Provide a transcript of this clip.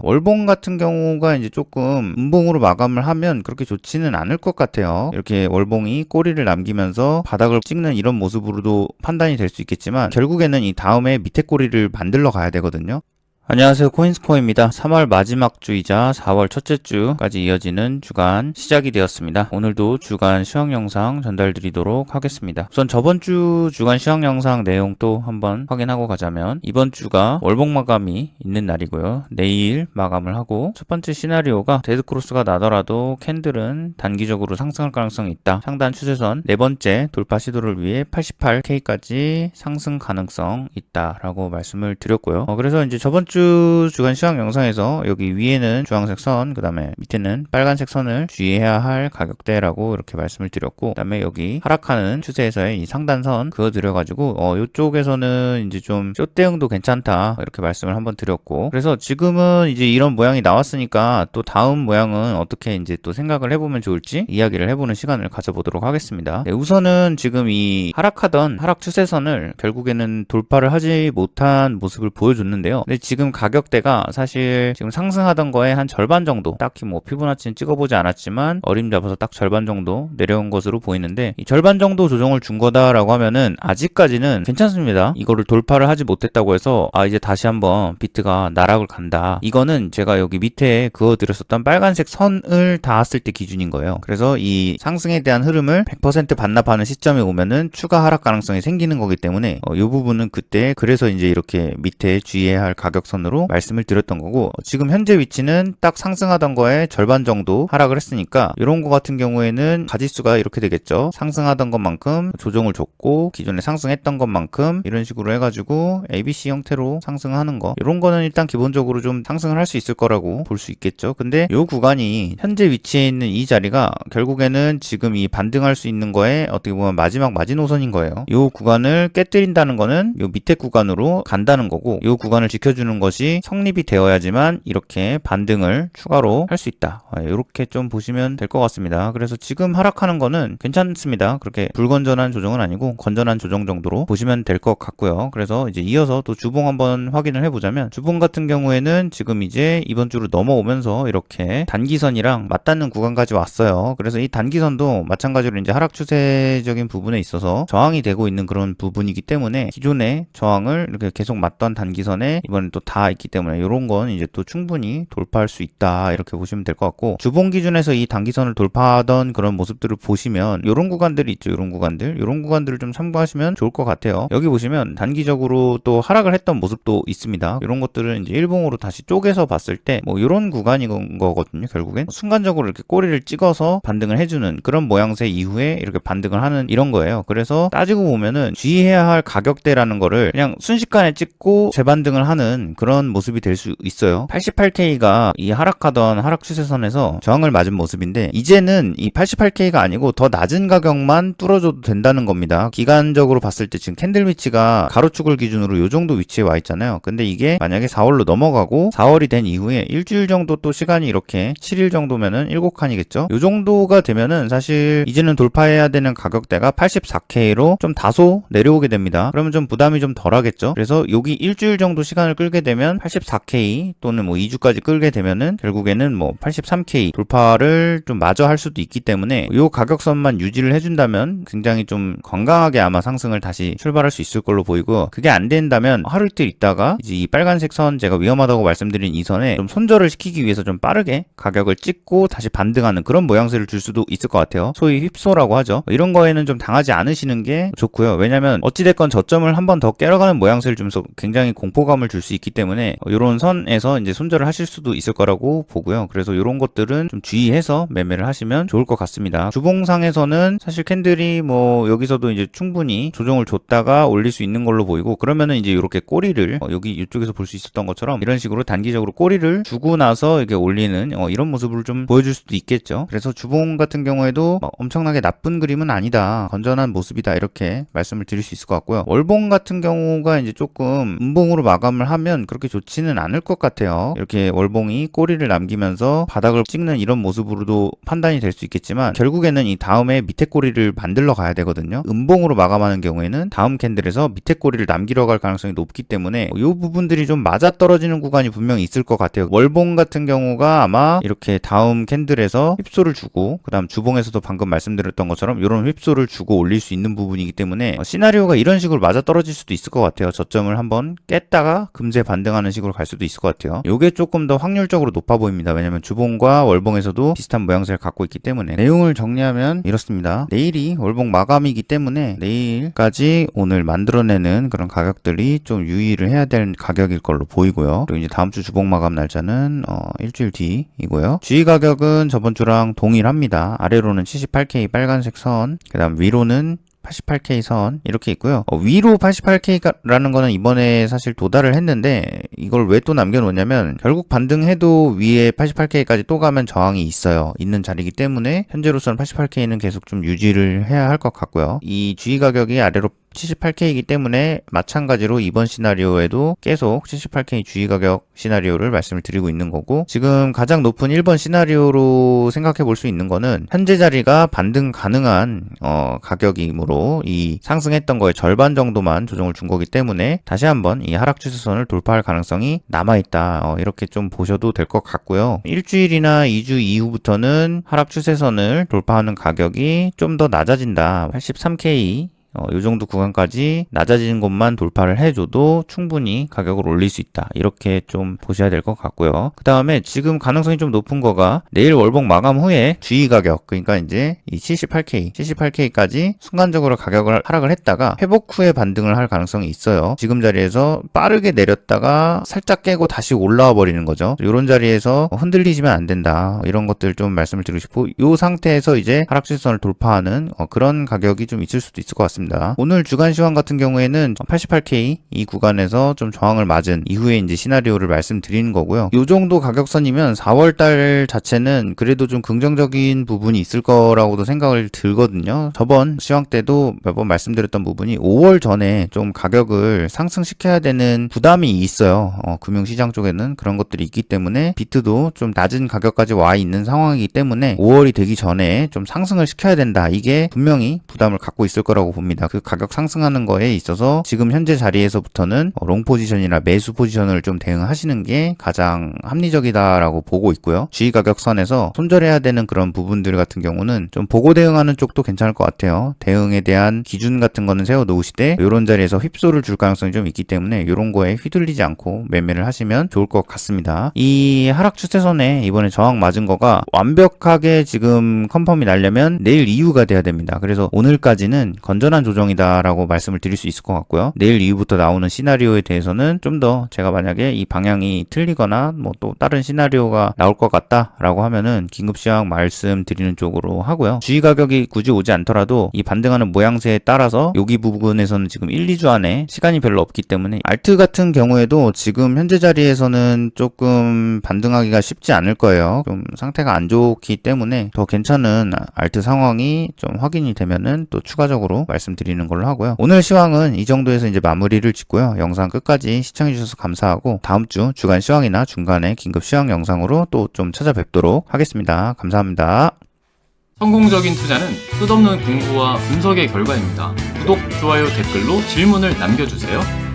월봉 같은 경우가 이제 조금 음봉으로 마감을 하면 그렇게 좋지는 않을 것 같아요. 이렇게 월봉이 꼬리를 남기면서 바닥을 찍는 이런 모습으로도 판단이 될 수 있겠지만 결국에는 이 다음에 밑에 꼬리를 만들러 가야 되거든요. 안녕하세요, 코인스코어입니다. 3월 마지막 주이자 4월 첫째 주까지 이어지는 주간 시작이 되었습니다. 오늘도 주간 시황 영상 전달드리도록 하겠습니다. 우선 저번 주 주간 시황 영상 내용 또 한번 확인하고 가자면, 이번 주가 월봉 마감이 있는 날이고요. 내일 마감을 하고, 첫 번째 시나리오가 데드크로스가 나더라도 캔들은 단기적으로 상승할 가능성이 있다. 상단 추세선 네 번째 돌파 시도를 위해 88K까지 상승 가능성 있다라고 말씀을 드렸고요. 그래서 이제 저번 주 주간 시황 영상에서 여기 위에는 주황색 선, 그 다음에 밑에는 빨간색 선을 주의해야 할 가격대라고 이렇게 말씀을 드렸고, 그 다음에 여기 하락하는 추세에서의 이 상단선 그어드려가지고 이쪽에서는 이제 좀 숏대응도 괜찮다 이렇게 말씀을 한번 드렸고, 그래서 지금은 이제 이런 모양이 나왔으니까 또 다음 모양은 어떻게 이제 또 생각을 해보면 좋을지 이야기를 해보는 시간을 가져보도록 하겠습니다. 네, 우선은 지금 이 하락하던 하락 추세선을 결국에는 돌파를 하지 못한 모습을 보여줬는데요. 근데 지금 가격대가 사실 지금 상승하던 거에 한 절반 정도, 딱히 뭐 피보나치는 찍어보지 않았지만 어림잡아서 딱 절반 정도 내려온 것으로 보이는데, 이 절반 정도 조정을 준 거다라고 하면은 아직까지는 괜찮습니다. 이거를 돌파를 하지 못했다고 해서 이제 다시 한번 비트가 나락을 간다, 이거는 제가 여기 밑에 그어드렸었던 빨간색 선을 닿았을 때 기준인 거예요. 그래서 이 상승에 대한 흐름을 100% 반납하는 시점에 오면은 추가 하락 가능성이 생기는 거기 때문에 이 부분은 그때 그래서 이제 이렇게 밑에 주의해야 할 가격선으로 말씀을 드렸던 거고, 지금 현재 위치는 딱 상승하던 거에 절반 정도 하락을 했으니까 이런 거 같은 경우에는 가지수가 이렇게 되겠죠. 상승하던 것만큼 조정을 줬고 기존에 상승했던 것만큼 이런 식으로 해가지고 ABC 형태로 상승하는 거, 이런 거는 일단 기본적으로 좀 상승을 할 수 있을 거라고 볼 수 있겠죠. 근데 이 구간이 현재 위치해 있는 이 자리가 결국에는 지금 이 반등할 수 있는 거에 어떻게 보면 마지막 마지노선인 거예요. 이 구간을 깨뜨린다는 거는 이 밑에 구간으로 간다는 거고, 이 구간을 지켜주는 것이 성립이 되어야지만 이렇게 반등을 추가로 할 수 있다, 이렇게 좀 보시면 될 것 같습니다. 그래서 지금 하락하는 거는 괜찮습니다. 그렇게 불건전한 조정은 아니고 건전한 조정 정도로 보시면 될 것 같고요. 그래서 이제 이어서 또 주봉 한번 확인을 해보자면, 주봉 같은 경우에는 지금 이제 이번 주로 넘어오면서 이렇게 단기선이랑 맞닿는 구간까지 왔어요. 그래서 이 단기선도 마찬가지로 이제 하락 추세적인 부분에 있어서 저항이 되고 있는 그런 부분이기 때문에 기존의 저항을 이렇게 계속 맞던 단기선에 이번엔 또 다 있기 때문에 이런 건 이제 또 충분히 돌파할 수 있다, 이렇게 보시면 될 것 같고, 주봉 기준에서 이 단기선을 돌파하던 그런 모습들을 보시면 이런 구간들이 있죠. 이런 구간들을 좀 참고하시면 좋을 것 같아요. 여기 보시면 단기적으로 또 하락을 했던 모습도 있습니다. 이런 것들은 이제 일봉으로 다시 쪼개서 봤을 때 뭐 이런 구간인 거거든요. 결국엔 순간적으로 이렇게 꼬리를 찍어서 반등을 해주는 그런 모양새 이후에 이렇게 반등을 하는 이런 거예요. 그래서 따지고 보면은 주의해야 할 가격대라는 거를 그냥 순식간에 찍고 재반등을 하는 그런 모습이 될 수 있어요. 88K가 이 하락하던 하락 추세선에서 저항을 맞은 모습인데, 이제는 이 88K가 아니고 더 낮은 가격만 뚫어줘도 된다는 겁니다. 기간적으로 봤을 때 지금 캔들 위치가 가로축을 기준으로 이 정도 위치에 와 있잖아요. 근데 이게 만약에 4월로 넘어가고 4월이 된 이후에 일주일 정도 또 시간이 이렇게 7일 정도면은 7칸이겠죠. 이 정도가 되면은 사실 이제는 돌파해야 되는 가격대가 84K로 좀 다소 내려오게 됩니다. 그러면 좀 부담이 좀 덜하겠죠. 그래서 여기 일주일 정도 시간을 끌게 되면 84K 또는 뭐 2주까지 끌게 되면은 결국에는 뭐 83K 돌파를 좀 마저 할 수도 있기 때문에 이 가격선만 유지를 해준다면 굉장히 좀 건강하게 아마 상승을 다시 출발할 수 있을 걸로 보이고, 그게 안 된다면 하루 이틀 있다가 이제 이 빨간색 선, 제가 위험하다고 말씀드린 이 선에 좀 손절을 시키기 위해서 좀 빠르게 가격을 찍고 다시 반등하는 그런 모양새를 줄 수도 있을 것 같아요. 소위 휩소라고 하죠. 이런 거에는 좀 당하지 않으시는 게 좋고요. 왜냐면 어찌됐건 저점을 한 번 더 깨러가는 모양새를 주면서 굉장히 공포감을 줄 수 있기 때문에 이런 선에서 이제 손절을 하실 수도 있을 거라고 보고요. 그래서 이런 것들은 좀 주의해서 매매를 하시면 좋을 것 같습니다. 주봉상에서는 사실 캔들이 뭐 여기서도 이제 충분히 조정을 줬다가 올릴 수 있는 걸로 보이고, 그러면은 이제 이렇게 꼬리를 여기 이쪽에서 볼 수 있었던 것처럼 이런 식으로 단기적으로 꼬리를 주고 나서 이렇게 올리는 이런 모습을 좀 보여줄 수도 있겠죠. 그래서 주봉 같은 경우에도 엄청나게 나쁜 그림은 아니다, 건전한 모습이다, 이렇게 말씀을 드릴 수 있을 것 같고요. 월봉 같은 경우가 이제 조금 음봉으로 마감을 하면 그렇게 좋지는 않을 것 같아요. 이렇게 월봉이 꼬리를 남기면서 바닥을 찍는 이런 모습으로도 판단이 될 수 있겠지만 결국에는 이 다음에 밑에 꼬리를 만들러 가야 되거든요. 음봉으로 마감하는 경우에는 다음 캔들에서 밑에 꼬리를 남기러 갈 가능성이 높기 때문에 이 부분들이 좀 맞아떨어지는 구간이 분명히 있을 것 같아요. 월봉 같은 경우가 아마 이렇게 다음 캔들에서 휩소를 주고 그 다음 주봉에서도 방금 말씀드렸던 것처럼 이런 휩소를 주고 올릴 수 있는 부분이기 때문에 시나리오가 이런 식으로 맞아떨어질 수도 있을 것 같아요. 저점을 한번 깼다가 금세 반등하는 식으로 갈 수도 있을 것 같아요. 이게 조금 더 확률적으로 높아 보입니다. 왜냐면 주봉과 월봉에서도 비슷한 모양새를 갖고 있기 때문에. 내용을 정리하면 이렇습니다. 내일이 월봉 마감이기 때문에 내일까지 오늘 만들어내는 그런 가격들이 좀 유의를 해야 될 가격일 걸로 보이고요. 그리고 이제 다음 주 주봉 마감 날짜는 일주일 뒤이고요. 주의 가격은 저번 주랑 동일합니다. 아래로는 78K 빨간색 선, 그 다음 위로는 88K 선 이렇게 있고요. 위로 88K라는 거는 이번에 사실 도달을 했는데 이걸 왜 또 남겨놓냐면 결국 반등해도 위에 88K까지 또 가면 저항이 있는 자리이기 때문에 현재로서는 88K는 계속 좀 유지를 해야 할 것 같고요. 이 주의 가격이 아래로 78K이기 때문에 마찬가지로 이번 시나리오에도 계속 78K 주의 가격 시나리오를 말씀을 드리고 있는 거고, 지금 가장 높은 1번 시나리오로 생각해 볼 수 있는 거는 현재 자리가 반등 가능한 가격이므로 이 상승했던 거의 절반 정도만 조정을 준 거기 때문에 다시 한번 이 하락 추세선을 돌파할 가능성이 남아있다, 이렇게 좀 보셔도 될 것 같고요. 일주일이나 2주 이후부터는 하락 추세선을 돌파하는 가격이 좀 더 낮아진다. 83K 이 정도 구간까지 낮아지는 것만 돌파를 해줘도 충분히 가격을 올릴 수 있다, 이렇게 좀 보셔야 될 것 같고요. 그 다음에 지금 가능성이 좀 높은 거가 내일 월봉 마감 후에 주의 가격, 그러니까 이제 이 78K까지 순간적으로 가격을 하락을 했다가 회복 후에 반등을 할 가능성이 있어요. 지금 자리에서 빠르게 내렸다가 살짝 깨고 다시 올라와 버리는 거죠. 이런 자리에서 흔들리시면 안 된다, 이런 것들 좀 말씀을 드리고 싶고, 이 상태에서 이제 하락 추세선을 돌파하는 그런 가격이 좀 있을 수도 있을 것 같습니다. 오늘 주간 시황 같은 경우에는 88K 이 구간에서 좀 저항을 맞은 이후에 이제 시나리오를 말씀드리는 거고요. 이 정도 가격선이면 4월달 자체는 그래도 좀 긍정적인 부분이 있을 거라고도 생각을 들거든요. 저번 시황 때도 몇 번 말씀드렸던 부분이 5월 전에 좀 가격을 상승시켜야 되는 부담이 있어요. 금융시장 쪽에는 그런 것들이 있기 때문에 비트도 좀 낮은 가격까지 와 있는 상황이기 때문에 5월이 되기 전에 좀 상승을 시켜야 된다, 이게 분명히 부담을 갖고 있을 거라고 봅니다. 그 가격 상승하는 거에 있어서 지금 현재 자리에서부터는 롱 포지션이나 매수 포지션을 좀 대응하시는 게 가장 합리적이다라고 보고 있고요. 주의 가격선에서 손절해야 되는 그런 부분들 같은 경우는 좀 보고 대응하는 쪽도 괜찮을 것 같아요. 대응에 대한 기준 같은 거는 세워 놓으시되 이런 자리에서 휩소를 줄 가능성이 좀 있기 때문에 이런 거에 휘둘리지 않고 매매를 하시면 좋을 것 같습니다. 이 하락 추세선에 이번에 저항 맞은 거가 완벽하게 지금 컨펌이 나려면 내일 이후가 돼야 됩니다. 그래서 오늘까지는 건전한 조정이다라고 말씀을 드릴 수 있을 것 같고요. 내일 이후부터 나오는 시나리오에 대해서는 좀 더 제가 만약에 이 방향이 틀리거나 뭐 또 다른 시나리오가 나올 것 같다라고 하면은 긴급시황 말씀드리는 쪽으로 하고요. 주의 가격이 굳이 오지 않더라도 이 반등하는 모양새에 따라서 여기 부분에서는 지금 1, 2주 안에 시간이 별로 없기 때문에 알트 같은 경우에도 지금 현재 자리에서는 조금 반등하기가 쉽지 않을 거예요. 좀 상태가 안 좋기 때문에 더 괜찮은 알트 상황이 좀 확인이 되면은 또 추가적으로 말씀드리는 걸로 하고요. 오늘 시황은 이 정도에서 이제 마무리를 짓고요. 영상 끝까지 시청해주셔서 감사하고 다음 주 주간 시황이나 중간에 긴급 시황 영상으로 또 좀 찾아뵙도록 하겠습니다. 감사합니다. 성공적인 투자는 끝없는 공부와 분석의 결과입니다. 구독, 좋아요, 댓글로 질문을 남겨주세요.